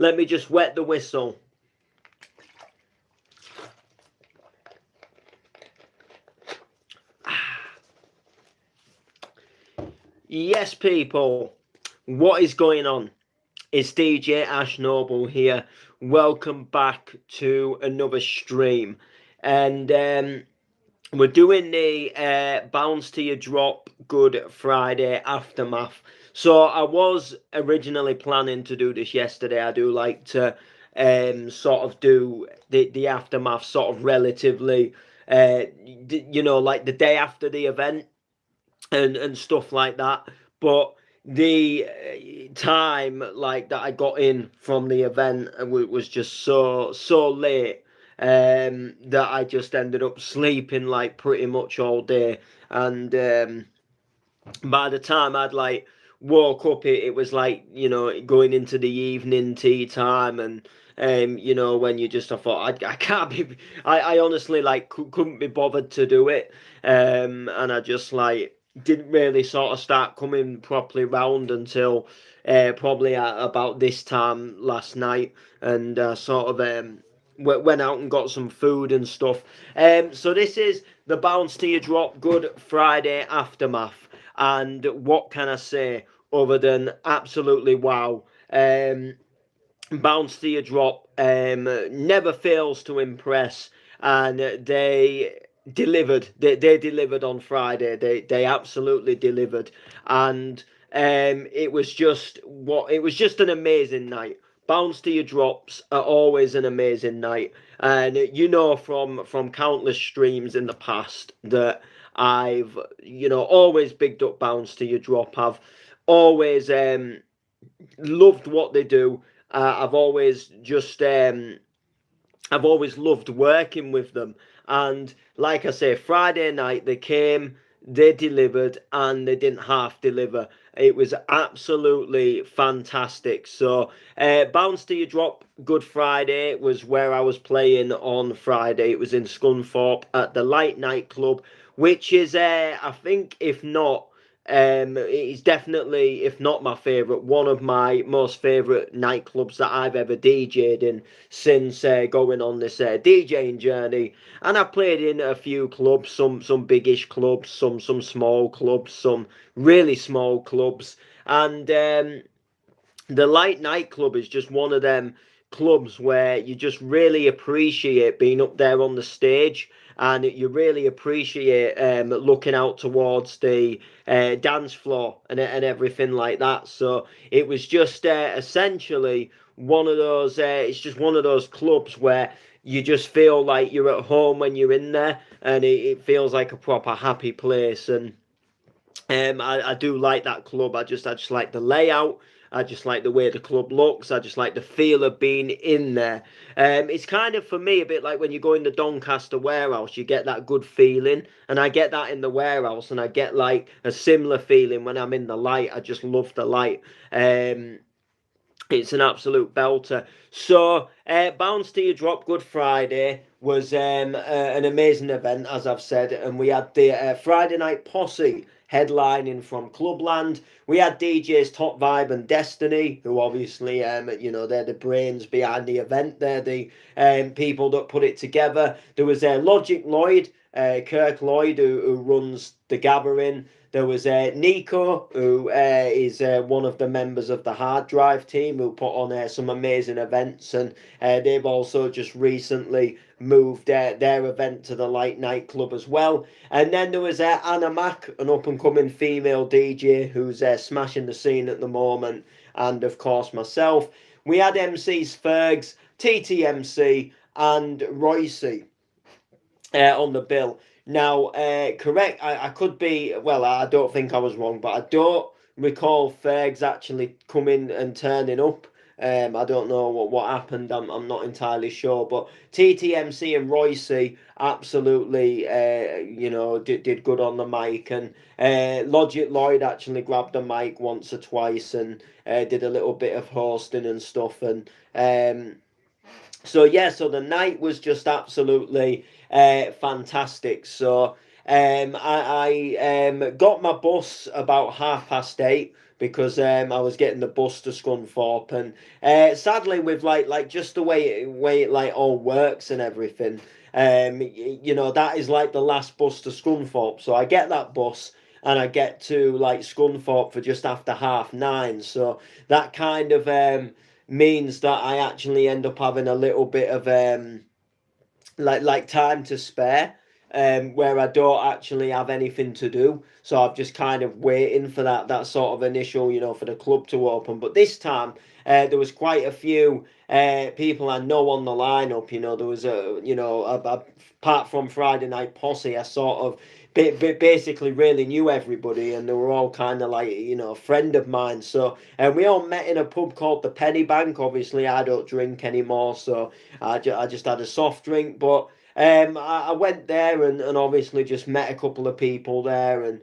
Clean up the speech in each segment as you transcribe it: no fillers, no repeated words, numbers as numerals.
let me just wet the whistle. Yes, people, what is going on? It's DJ Ash Noble here. Welcome back to another stream. And we're doing the Bounce to Your Drop Good Friday Aftermath. So I was originally planning to do this yesterday. I do like to sort of do the Aftermath sort of relatively, like the day after the event and stuff like that. But the time like that I got in from the event was just so late that I just ended up sleeping like pretty much all day. And by the time I'd like woke up, it was like, going into the evening tea time. And when you just, I thought I can't be, I honestly like couldn't be bothered to do it. And I just like didn't really sort of start coming properly round until probably at about this time last night. And sort of went out and got some food and stuff. So this is the Bounce to Your Drop Good Friday Aftermath. And what can I say other than absolutely wow? Bounce to Your Drop never fails to impress, and they delivered. They delivered on Friday. They absolutely delivered, and it was just an amazing night. Bounce to Your Drops are always an amazing night, and from countless streams in the past that I've always bigged up Bounce to Your Drop. I've always loved what they do. I've always loved working with them. And like I say, Friday night they came, they delivered, and they didn't half deliver. It was absolutely fantastic. So, Bounce to Your Drop Good Friday was where I was playing on Friday. It was in Scunthorpe at the Light Nightclub, which is, I think, if not, it's definitely, if not my favourite, one of my most favourite nightclubs that I've ever DJ'd in since going on this DJing journey. And I've played in a few clubs, some biggish clubs, some small clubs, some really small clubs. And the Light Nightclub is just one of them clubs where you just really appreciate being up there on the stage, and you really appreciate looking out towards the dance floor and everything like that. So it was just essentially one of those. It's just one of those clubs where you just feel like you're at home when you're in there, and it feels like a proper happy place. And I do like that club. I just like the layout. I just like the way the club looks. I just like the feel of being in there. It's kind of, for me, a bit like when you go in the Doncaster warehouse, you get that good feeling. And I get that in the warehouse, and I get like a similar feeling when I'm in the Light. I just love the Light. It's an absolute belter. So, Bounce to Your Drop Good Friday was an amazing event, as I've said. And we had the Friday Night Posse headlining from Clubland. We had DJs Top Vibe and Destiny, who obviously, they're the brains behind the event. They're the people that put it together. There was Logic Lloyd, Kirk Lloyd, who runs the Gathering. There was Nico, who is one of the members of the Hard Drive team, who put on some amazing events. And they've also just recently moved their event to the Light Nightclub as well. And then there was Anna Mack, an up-and-coming female DJ who's smashing the scene at the moment. And, of course, myself. We had MCs Fergs, TTMC, and Royce on the bill. Now, correct, I could be, well, I don't think I was wrong, but I don't recall Fergs actually coming and turning up. I don't know what happened. I'm not entirely sure, but TTMC and Royce absolutely, did good on the mic, and Logic Lloyd actually grabbed the mic once or twice and did a little bit of hosting and stuff, and so the night was just absolutely fantastic. So I got my bus about 8:30 because I was getting the bus to Scunthorpe, and sadly with like just the way it like all works and everything, you know, that is like the last bus to Scunthorpe. So I get that bus and I get to like Scunthorpe for just after 9:30. So that kind of means that I actually end up having a little bit of like time to spare, where I don't actually have anything to do. So I'm just kind of waiting for that sort of initial, you know, for the club to open. But this time, there was quite a few people I know on the lineup. You know, there was apart from Friday Night Posse, I sort of basically really knew everybody, and they were all kind of like, you know, a friend of mine. So and we all met in a pub called the Penny Bank. Obviously I don't drink anymore, so I just had a soft drink. But I went there and obviously just met a couple of people there, and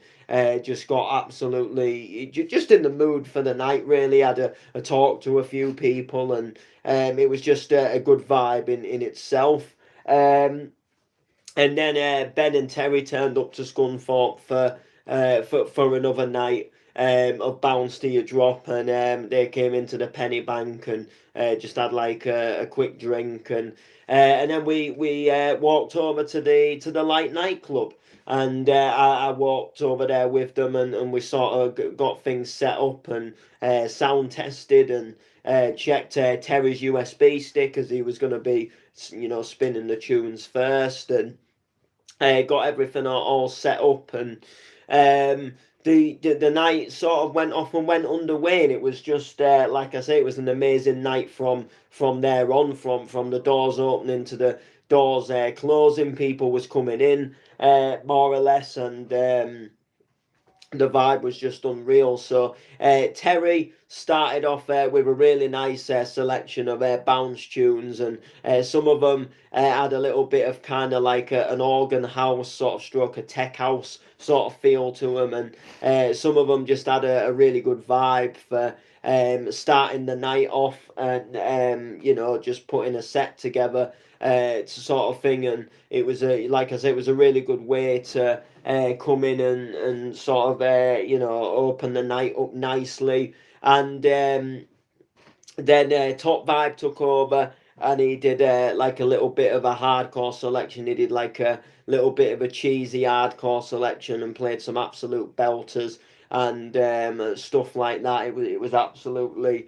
just got absolutely just in the mood for the night. Really had a talk to a few people, and it was just a good vibe in itself. And then Ben and Terry turned up to Scunthorpe for another night of Bounce to Your Drop, and they came into the Penny Bank and just had like a quick drink, and then we walked over to the Light nightclub, and I walked over there with them, and we sort of got things set up and sound tested, and checked Terry's USB stick as he was going to be, you know, spinning the tunes first, and got everything all set up, and the night sort of went off and went underway, and it was just like I say, it was an amazing night from there on, from the doors opening to the doors closing. People was coming in more or less, and the vibe was just unreal. So Terry started off with a really nice selection of bounce tunes, and some of them had a little bit of kind of like an organ house sort of stroke, a tech house sort of feel to them, and some of them just had a really good vibe for starting the night off, and you know, just putting a set together sort of thing. And it was like I said, it was a really good way to come in and sort of you know, open the night up nicely. And then Top Vibe took over, and he did like a little bit of a hardcore selection. He did like a little bit of a cheesy hardcore selection and played some absolute belters and stuff like that. It was absolutely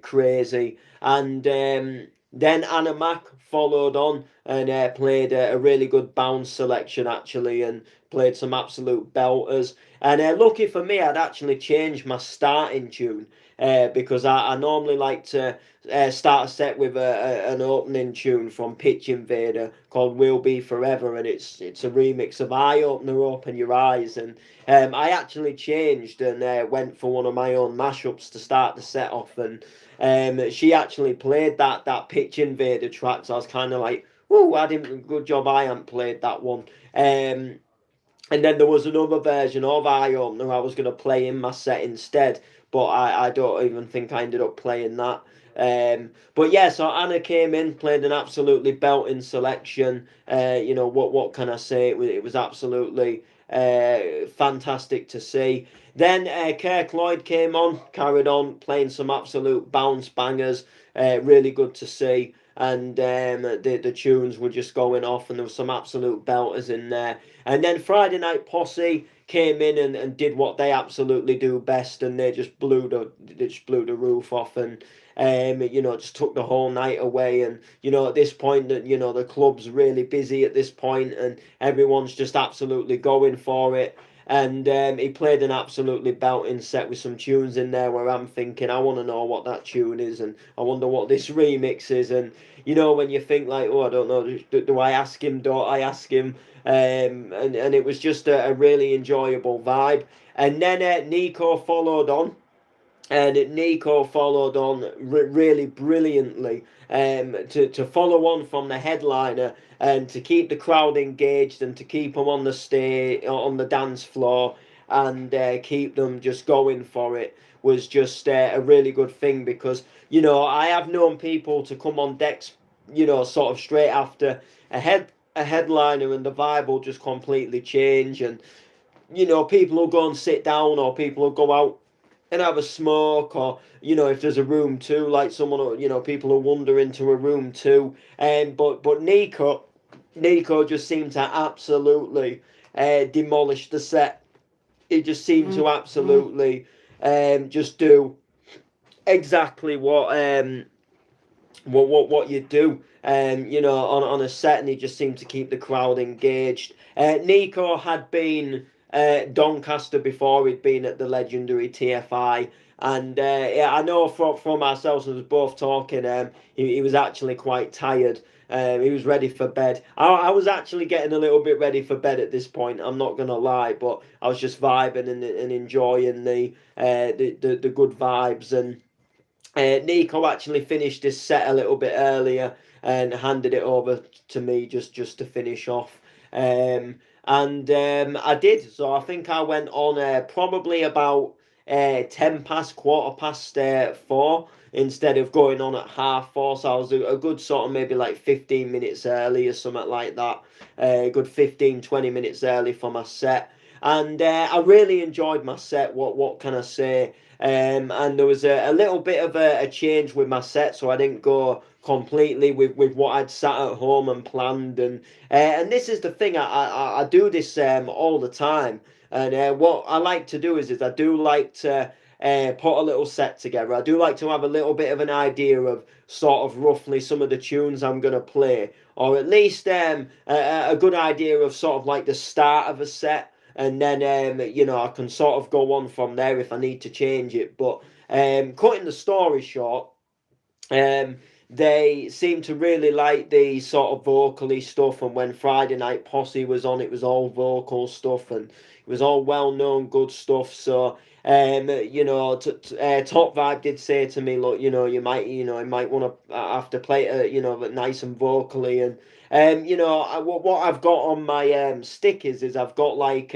crazy. And then Anna Mac followed on and played a really good bounce selection actually, and played some absolute belters. And lucky for me, I'd actually changed my starting tune because I normally like to start a set with an opening tune from Pitch Invader called "We'll Be Forever," and it's a remix of "Eye Opener, Open Your Eyes." And I actually changed and went for one of my own mashups to start the set off, and she actually played that Pitch Invader track. So I was kind of like, "Oh, I didn't. Good job, I hadn't played that one." And then there was another version of Eye Opener I was going to play in my set instead, but I don't even think I ended up playing that. But yeah, so Anna came in, played an absolutely belting selection. You know, what can I say? It was absolutely fantastic to see. Then Kirk Lloyd came on, carried on playing some absolute bounce bangers. Really good to see. And the tunes were just going off, and there was some absolute belters in there. And then Friday Night Posse came in and did what they absolutely do best, and they just blew the roof off, and you know, just took the whole night away. And you know, at this point, that you know, the club's really busy at this point, and everyone's just absolutely going for it. And he played an absolutely belting set with some tunes in there where I'm thinking, I want to know what that tune is, and I wonder what this remix is. And you know, when you think like, oh, I don't know, do I ask him? Don't I ask him? And it was just a really enjoyable vibe. And then Nico followed on, and Nico followed on really brilliantly, to follow on from the headliner, and to keep the crowd engaged, and to keep them on the stage, on the dance floor, and keep them just going for it, was just a really good thing. Because I have known people to come on decks, sort of straight after a a headliner and the vibe will just completely change, and people will go and sit down, or people will go out and have a smoke, or if there's a room too, like someone, people will wander into a room too. But Nico just seemed to absolutely demolish the set. He just seemed to absolutely just do exactly what you do, on a set, and he just seemed to keep the crowd engaged. Nico had been Doncaster before he'd been at the legendary TFI, and yeah, I know from ourselves, as both talking, he was actually quite tired. He was ready for bed. I was actually getting a little bit ready for bed at this point. I'm not gonna lie, but I was just vibing and enjoying the good vibes. And Nico actually finished his set a little bit earlier and handed it over to me just to finish off. And I did. So I think I went on probably about 10 past, quarter past 4, instead of going on at 4:30. So I was a good sort of maybe like 15 minutes early or something like that. A good 15-20 minutes early for my set. And I really enjoyed my set. What can I say? And there was a little bit of a change with my set, so I didn't go completely with what I'd sat at home and planned. And this is the thing, I do this all the time. And what I like to do is I do like to put a little set together. I do like to have a little bit of an idea of sort of roughly some of the tunes I'm going to play, or at least a good idea of sort of like the start of a set. And then I can sort of go on from there if I need to change it. But cutting the story short, they seem to really like the sort of vocally stuff, and when Friday Night Posse was on, it was all vocal stuff, and it was all well-known good stuff. So Top Vibe did say to me, look, you might want to have to play it, nice and vocally. And what I've got on my stick is I've got like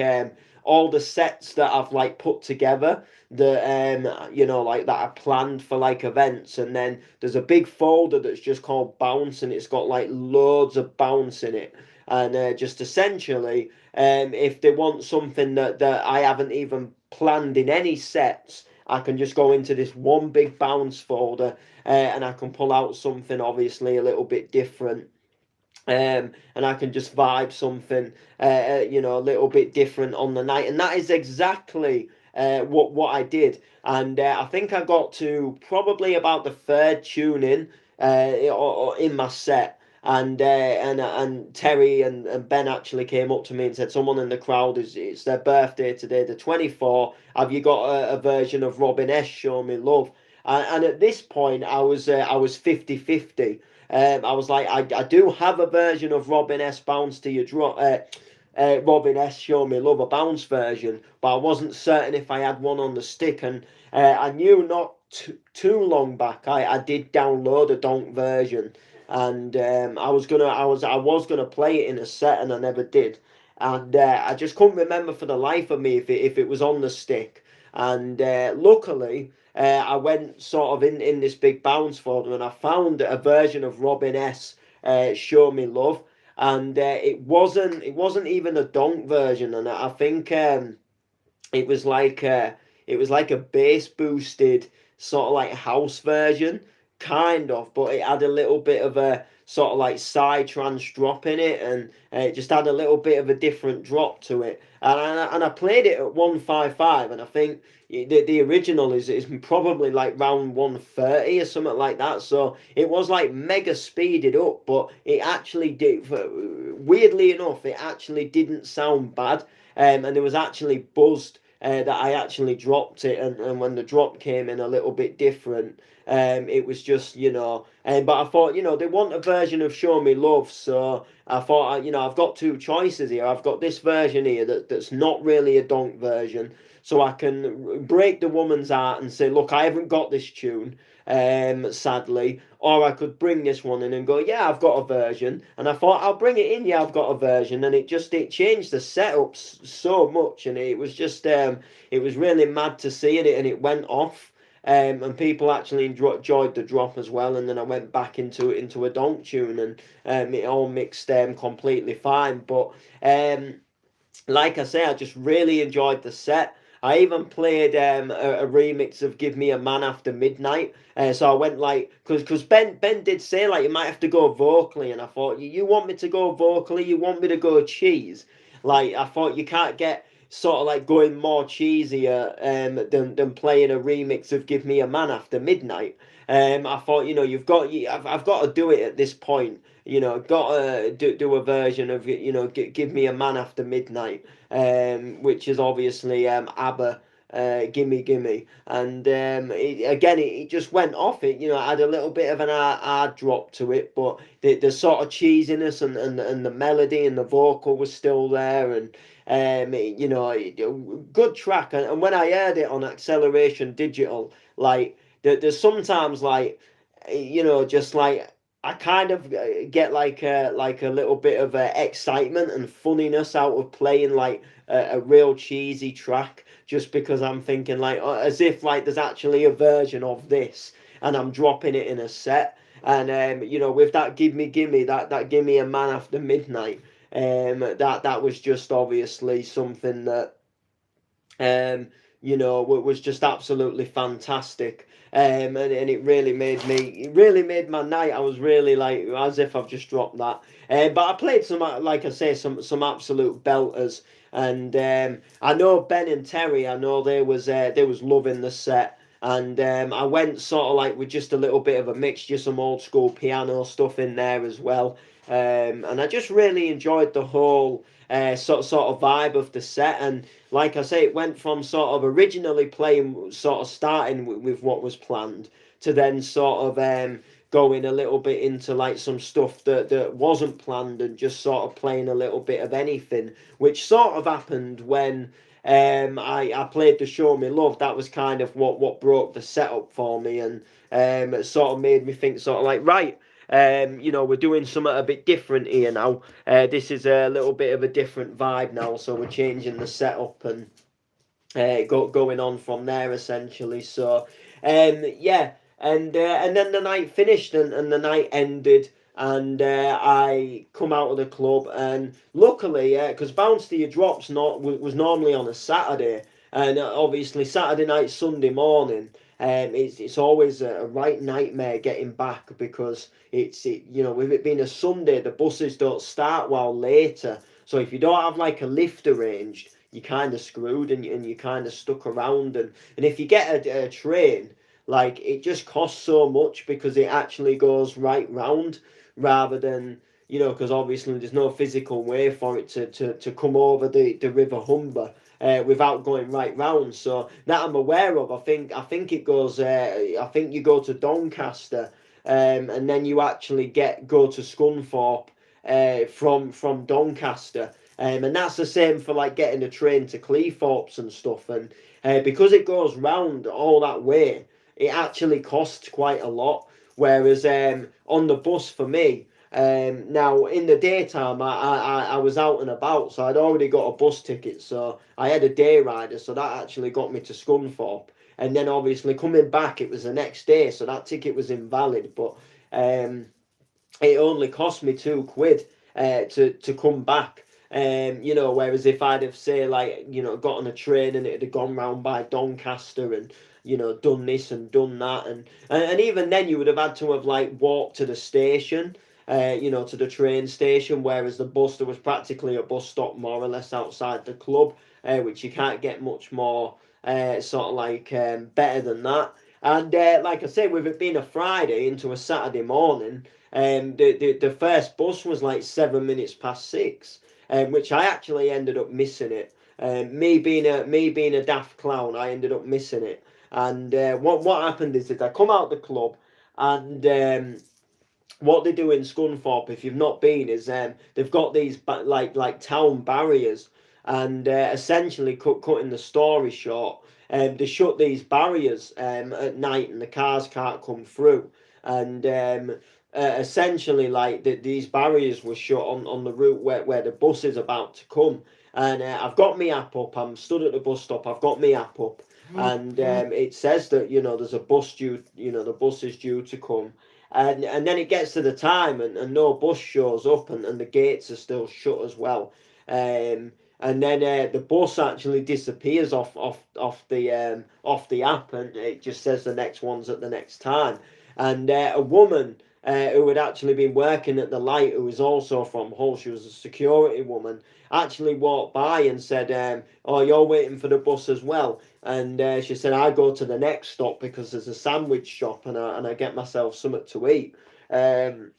all the sets that I've like put together, that like that I planned for like events. And then there's a big folder that's just called Bounce, and it's got like loads of bounce in it. And just essentially, if they want something that I haven't even planned in any sets, I can just go into this one big bounce folder, and I can pull out something obviously a little bit different. And I can just vibe something, a little bit different on the night, and that is exactly what I did. And I think I got to probably about the third tune in, or in my set, and Terry and Ben actually came up to me and said, someone in the crowd, it's their birthday today, the 24. Have you got a version of Robin S, Show Me Love? And at this point, I was 50-50. I was like, I do have a version of Robin S, Bounce to Your Drop, Robin S, Show Me Love, a bounce version, but I wasn't certain if I had one on the stick. And I knew not too long back I did download a donk version, and I was gonna play it in a set, and I never did. And I just couldn't remember for the life of me if it was on the stick. And luckily, I went sort of in this big bounce folder, and I found a version of Robin S, Show Me Love. And it wasn't even a donk version, and I think it was like a bass boosted sort of like house version, kind of, but it had a little bit of a sort of like side trance drop in it, and it just had a little bit of a different drop to it. And I played it at 155, and I think the original is probably like round 130 or something like that. So it was like mega speeded up, but it actually did, weirdly enough, it actually didn't sound bad. And there was actually buzzed that I actually dropped it, and when the drop came in a little bit different, it was just, but I thought, they want a version of Show Me Love, so I thought, I've got two choices here. I've got this version here that's not really a donk version, so I can break the woman's heart and say, look, I haven't got this tune, sadly. Or I could bring this one in and go, yeah, I've got a version. And I thought, I'll bring it in, yeah, I've got a version. And it changed the setup so much, and it was just, it was really mad to see it, and it went off. and people actually enjoyed the drop as well. And then I went back into a donk tune, and it all mixed completely fine. But like I say, I just really enjoyed the set. I even played a remix of "Give Me a Man After Midnight." So I went like, because Ben did say like you might have to go vocally, and I thought you want me to go vocally, you want me to go cheese. Like I thought you can't get sort of like going more cheesier than playing a remix of "Give Me a Man After Midnight." I thought I've got to do it at this point. Got to do a version of "Give Me a Man After Midnight," which is obviously ABBA. Gimme gimme, and it just went off. It had a little bit of an hard drop to it, but the sort of cheesiness and the melody and the vocal was still there. And good track. And when I heard it on Acceleration Digital, like there's sometimes like just like I kind of get like a little bit of excitement and funniness out of playing like a real cheesy track, just because I'm thinking like as if like there's actually a version of this and I'm dropping it in a set. And with that gimme that "Give Me a Man After Midnight," that was just obviously something that was just absolutely fantastic. And it really made my night. I was really like as if I've just dropped that. But I played some, like I say, some absolute belters. And I know Ben and Terry. I know they was loving the set. And I went sort of like with just a little bit of a mixture, some old school piano stuff in there as well. And I just really enjoyed the whole sort of vibe of the set. And like I say, it went from sort of originally playing, sort of starting with what was planned, to then sort of going a little bit into like some stuff that wasn't planned, and just sort of playing a little bit of anything, which sort of happened when I played the Show Me Love. That was kind of what broke the setup for me, and it sort of made me think sort of like, right, we're doing something a bit different here now. This is a little bit of a different vibe now, so we're changing the setup and going on from there essentially. So, yeah, and then the night finished, and the night ended. And I come out of the club, and luckily, because Bounce to Your Drops was normally on a Saturday, and obviously Saturday night, Sunday morning, it's always a right nightmare getting back, because with it being a Sunday, the buses don't start while later. So if you don't have like a lift arranged, you're kind of screwed, and you're kind of stuck around. And if you get a train, like it just costs so much, because it actually goes right round, rather than because obviously there's no physical way for it to come over the River Humber without going right round. So that I'm aware of. I think it goes. I think you go to Doncaster, and then you actually go to Scunthorpe from Doncaster. And that's the same for like getting a train to Cleethorpes and stuff. And because it goes round all that way, it actually costs quite a lot. Whereas on the bus for me, now in the daytime, I was out and about, so I'd already got a bus ticket, so I had a day rider, so that actually got me to Scunthorpe. And then obviously coming back, it was the next day, so that ticket was invalid. But it only cost me £2 to come back. Whereas if I'd have say like got on a train and it had gone round by Doncaster and done this and done that, and even then you would have had to have like walked to the station, to the train station, whereas the bus, there was practically a bus stop more or less outside the club, which you can't get much more sort of like better than that. And like I said, with it being a Friday into a Saturday morning, the first bus was like 7 minutes past 6, which I actually ended up missing it. Me being a daft clown, I ended up missing it. And what happened is that I come out the club, and what they do in Scunthorpe, if you've not been, is they've got these like town barriers, and essentially cutting the story short, they shut these barriers at night, and the cars can't come through. And essentially, like these barriers were shut on the route where the bus is about to come. And I've got my app up. I'm stood at the bus stop. I've got my app up, and it says that there's a bus due, the bus is due to come, and then it gets to the time and no bus shows up, and the gates are still shut as well, and then the bus actually disappears off the app, and it just says the next one's at the next time, and a woman. Who had actually been working at the light, who was also from Hull, she was a security woman, actually walked by and said, "Oh, you're waiting for the bus as well?" And she said, "I go to the next stop because there's a sandwich shop, and I get myself something to eat." Um,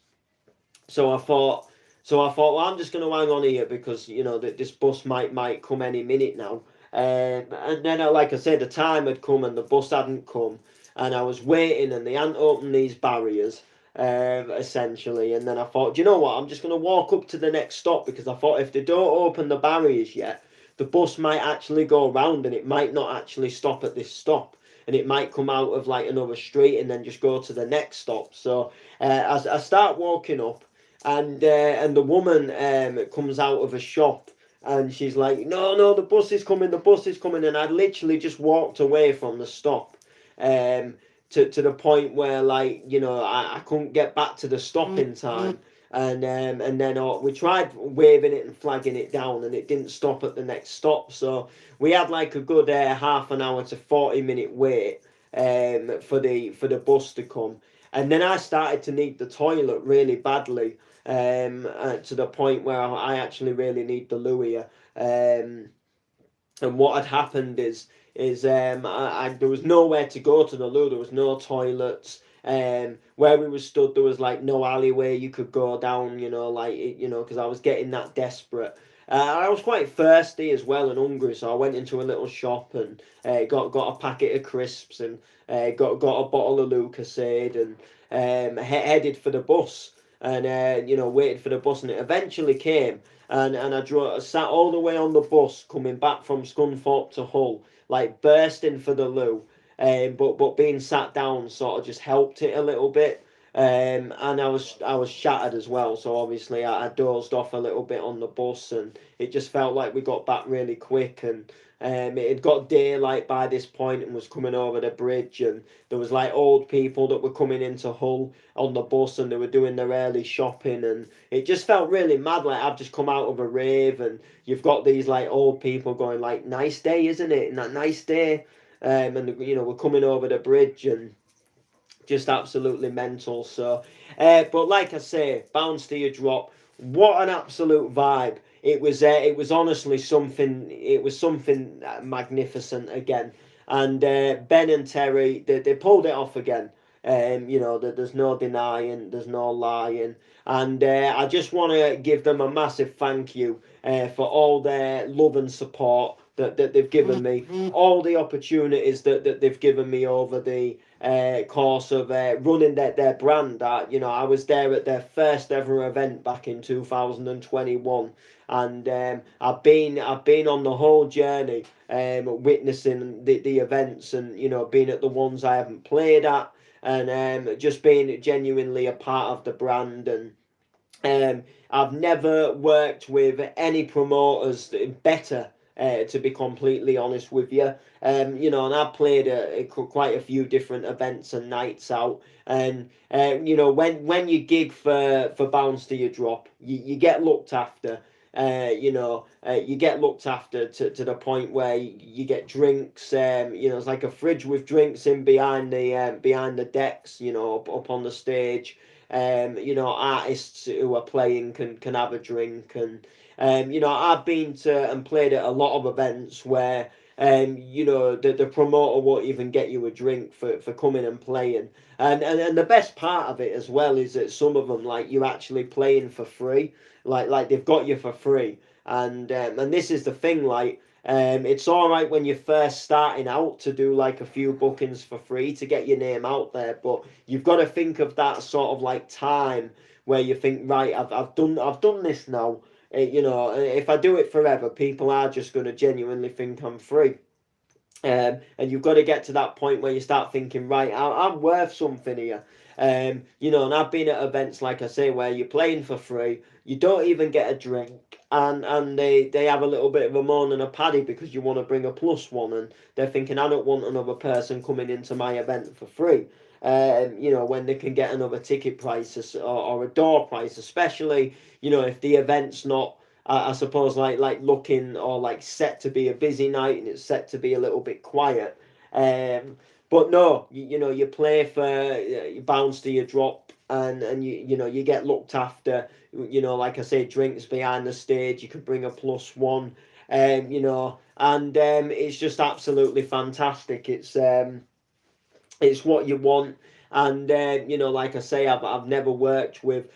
so I thought, well, I'm just going to hang on here because that this bus might come any minute now. And then, like I said, the time had come and the bus hadn't come, and I was waiting, and they hadn't opened these barriers. Essentially, and then I thought, do you know what? I'm just going to walk up to the next stop because I thought if they don't open the barriers yet, the bus might actually go around and it might not actually stop at this stop, and it might come out of like another street and then just go to the next stop. So I start walking up, and the woman comes out of a shop. And she's like, no, no, the bus is coming, the bus is coming. And I literally just walked away from the stop. To the point where I couldn't get back to the stop in time, and then we tried waving it and flagging it down, and it didn't stop at the next stop. So we had like a good half an hour to 40-minute wait for the bus to come, and then I started to need the toilet really badly, to the point where I actually really need the loo here. And what had happened is there was nowhere to go to the loo. There was no toilets. Where we were stood, there was like no alleyway you could go down. Because I was getting that desperate. I was quite thirsty as well and hungry, so I went into a little shop and got a packet of crisps and got a bottle of Lucasade and headed for the bus, and waited for the bus, and it eventually came. And I sat all the way on the bus coming back from Scunthorpe to Hull, like bursting for the loo, but being sat down sort of just helped it a little bit. And I was shattered as well, so obviously I dozed off a little bit on the bus, and it just felt like we got back really quick, and it had got daylight by this point and was coming over the bridge, and there was like old people that were coming into Hull on the bus, and they were doing their early shopping, and it just felt really mad, like I've just come out of a rave, and you've got these like old people going like, "Nice day, isn't it?" And that nice day, and we're coming over the bridge, and just absolutely mental. So but like I say, Bounce to Your Drop, what an absolute vibe. It was honestly something. It was something magnificent again, and Ben and Terry, they pulled it off again. There's no denying, there's no lying, and I just want to give them a massive thank you for all their love and support that they've given me, all the opportunities that they've given me over the course of running their brand. I was there at their first ever event back in 2021, and I've been on the whole journey, witnessing the events, and being at the ones I haven't played at, and just being genuinely a part of the brand. And I've never worked with any promoters better, to be completely honest with you. And I've played quite a few different events and nights out. And when you gig for Bounce to Your Drop, you get looked after. You get looked after to the point where you get drinks. It's like a fridge with drinks in behind the decks. Up on the stage. Artists who are playing can have a drink, and I've been to and played at a lot of events where the promoter won't even get you a drink for coming and playing, and the best part of it as well is that some of them, like, you're actually playing for free, like they've got you for free, and this is the thing, like, it's all right when you're first starting out to do like a few bookings for free to get your name out there, but you've got to think of that sort of like time where you think, right, I've done this now. If I do it forever, people are just going to genuinely think I'm free. And you've got to get to that point where you start thinking, right, I'm worth something here. And I've been at events, like I say, where you're playing for free, you don't even get a drink, and they have a little bit of a moan and a paddy because you want to bring a plus one, and they're thinking, I don't want another person coming into my event for free. When they can get another ticket price or a door price, especially, if the event's not, I suppose, like looking or like set to be a busy night and it's set to be a little bit quiet. But no, you play for, you bounce to your drop, and you get looked after. Like I say, drinks behind the stage. You can bring a plus one, and it's just absolutely fantastic. It's what you want. And like I say, I've never worked with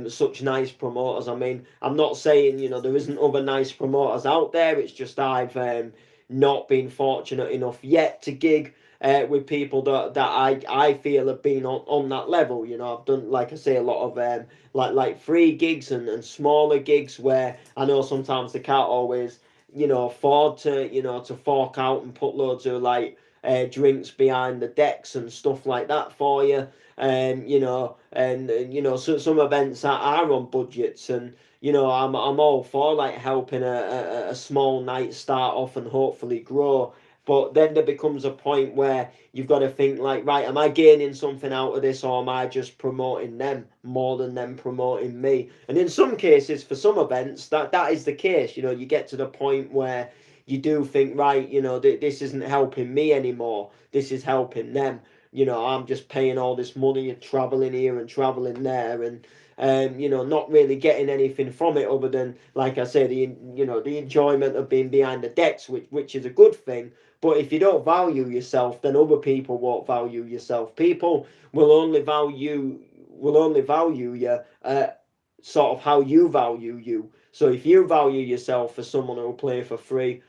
such nice promoters. I mean, I'm not saying there isn't other nice promoters out there. It's just I've not been fortunate enough yet to gig with people that I feel have been on that level. I've done, like I say, a lot of like free gigs and smaller gigs where I know sometimes they can't always afford to fork out and put loads of like drinks behind the decks and stuff like that for you. So some events are on budgets, and I'm all for like helping a small night start off and hopefully grow. But then there becomes a point where you've got to think like, right, am I gaining something out of this, or am I just promoting them more than them promoting me? And in some cases, for some events, that is the case. You get to the point where you do think, right, this isn't helping me anymore. This is helping them. I'm just paying all this money and traveling here and traveling there, and not really getting anything from it other than, like I say, the enjoyment of being behind the decks, which is a good thing. But if you don't value yourself, then other people won't value yourself. People will only value you sort of how you value you. So if you value yourself as someone who will play for free,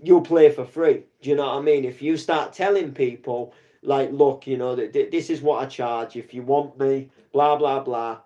you'll play for free. Do you know what I mean? If you start telling people, like, look, this is what I charge if you want me, blah blah blah,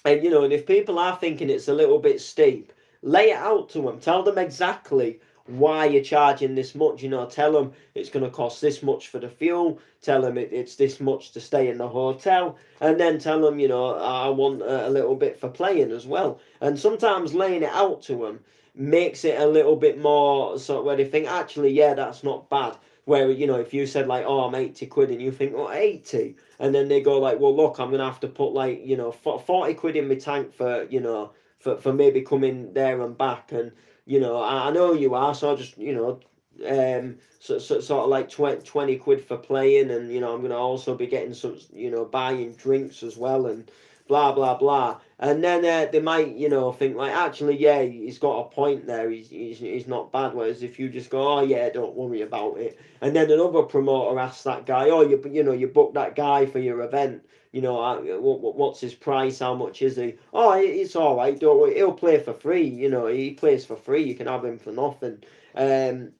and if people are thinking it's a little bit steep, lay it out to them. Tell them exactly why you're charging this much. Tell them it's going to cost this much for the fuel. Tell them it's this much to stay in the hotel, and then tell them, I want a little bit for playing as well. And sometimes laying it out to them makes it a little bit more sort of where they think, actually, yeah, that's not bad. Where, if you said like, oh, I'm 80 quid, and you think, oh, 80, and then they go like, well, look, I'm gonna have to put like 40 quid in my tank for for maybe coming there and back, and I know you are, so I just sort of like 20 quid for playing, and I'm gonna also be getting some buying drinks as well, and blah blah blah. And then they might think like, actually, yeah, he's got a point there, he's not bad. Whereas if you just go, oh yeah, don't worry about it, and then another promoter asks that guy, oh, you booked that guy for your event, what's his price, how much is he? Oh, it's all right, don't worry, he'll play for free. He plays for free, you can have him for nothing. um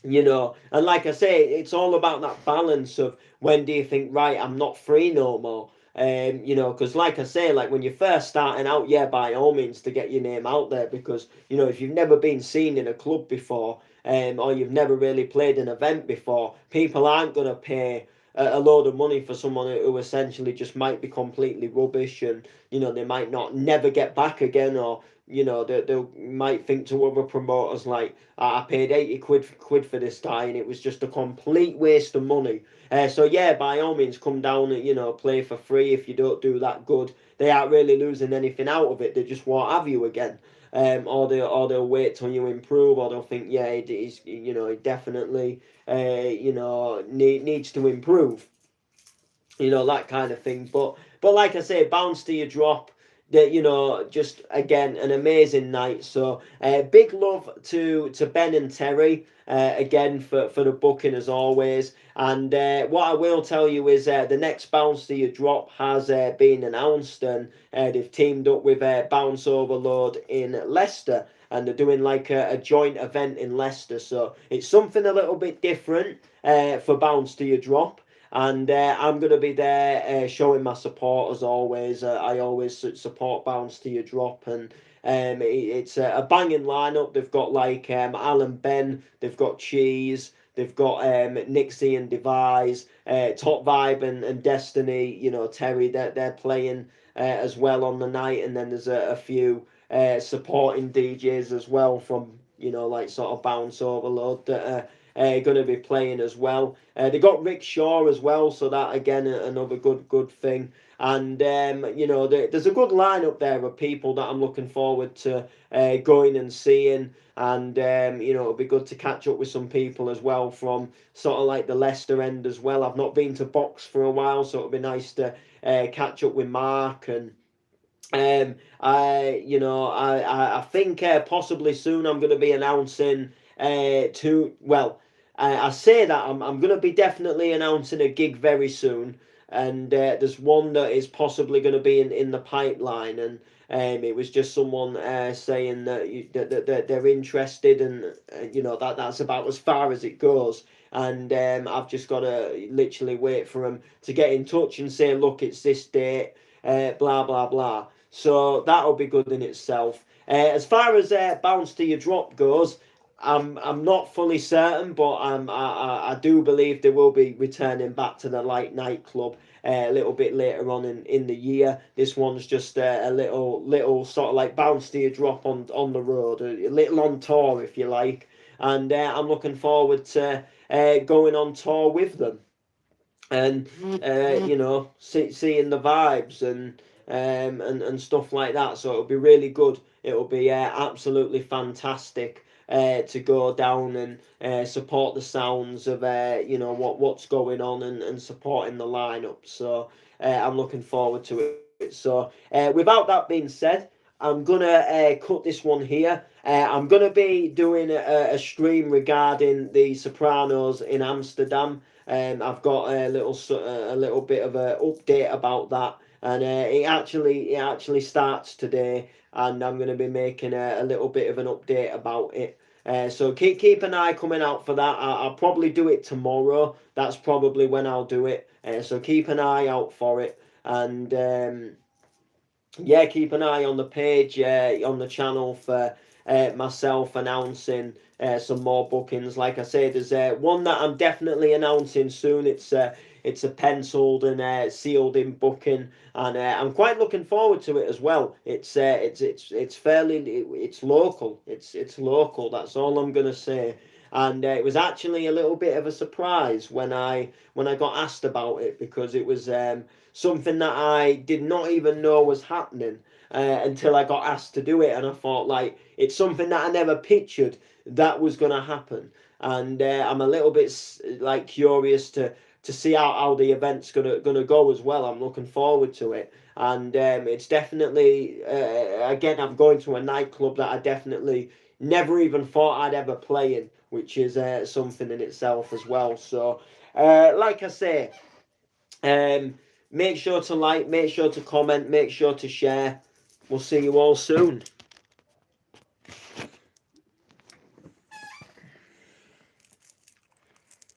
and like I say, it's all about that balance of, when do you think, right, I'm not free no more. Because like I say, like when you're first starting out, yeah, by all means, to get your name out there, because if you've never been seen in a club before, or you've never really played an event before, people aren't going to pay a load of money for someone who essentially just might be completely rubbish, and they might not never get back again, or they might think to other promoters like, I paid 80 quid for this guy and it was just a complete waste of money. So yeah, by all means, come down and play for free. If you don't do that good, they aren't really losing anything out of it. They just won't have you again. Or they'll wait till you improve, or they'll think, yeah, he definitely needs to improve, that kind of thing. But like I say, bounce to your drop. That just again an amazing night. So big love to Ben and Terry again for the booking as always. And what I will tell you is the next bounce to your drop has been announced, and they've teamed up with Bounce Overload in Leicester, and they're doing like a joint event in Leicester. So it's something a little bit different for Bounce to your drop. And I'm going to be there showing my support as always. I always support Bounce to Your Drop, and it's a banging lineup. They've got like Alan Ben, they've got Cheese, They've got Nixie and Devise, Top Vibe and Destiny. You know, Terry, they're playing as well on the night, and then there's a few supporting DJs as well from, you know, like sort of Bounce Overload that are going to be playing as well. They got Rick Shaw as well, so that again another good thing. And you know, there's a good lineup there of people that I'm looking forward to going and seeing. And you know, it'll be good to catch up with some people as well from sort of like the Leicester end as well. I've not been to Box for a while, so it'll be nice to catch up with Mark. And I think possibly soon I'm going to be announcing I say that I'm going to be definitely announcing a gig very soon, and there's one that is possibly going to be in the pipeline. And it was just someone saying that they're interested, and you know, that's about as far as it goes. And I've just got to literally wait for them to get in touch and say, look, it's this date, blah blah blah. So that'll be good in itself. As far as Bounce to Your Drop goes, I'm not fully certain, but I do believe they will be returning back to the Light nightclub a little bit later on in the year. This one's just a little sort of like Bounce to Your Drop on the road, a little on tour if you like. And I'm looking forward to going on tour with them, and you know, seeing the vibes and stuff like that. So it'll be really good. It'll be absolutely fantastic to go down and support the sounds of you know, what's going on, and supporting the lineup. So I'm looking forward to it. So without that being said, I'm gonna cut this one here. I'm gonna be doing a stream regarding the Sopranos in Amsterdam. I've got a little bit of an update about that, and it actually starts today, and I'm going to be making a little bit of an update about it. So keep an eye coming out for that. I'll probably do it tomorrow. That's probably when I'll do it. So keep an eye out for it, and yeah, keep an eye on the page, on the channel for myself announcing some more bookings. Like I say, there's one that I'm definitely announcing soon. It's a penciled and sealed in booking, and I'm quite looking forward to it as well. It's fairly, it's local. It's local. That's all I'm gonna say. And it was actually a little bit of a surprise when I got asked about it, because it was something that I did not even know was happening until I got asked to do it, and I thought, like, it's something that I never pictured that was going to happen. And I'm a little bit like curious to see how the event's gonna go as well. I'm looking forward to it, and it's definitely again, I'm going to a nightclub that I definitely never even thought I'd ever play in, which is something in itself as well. So like I say, make sure to like, make sure to comment, make sure to share. We'll see you all soon.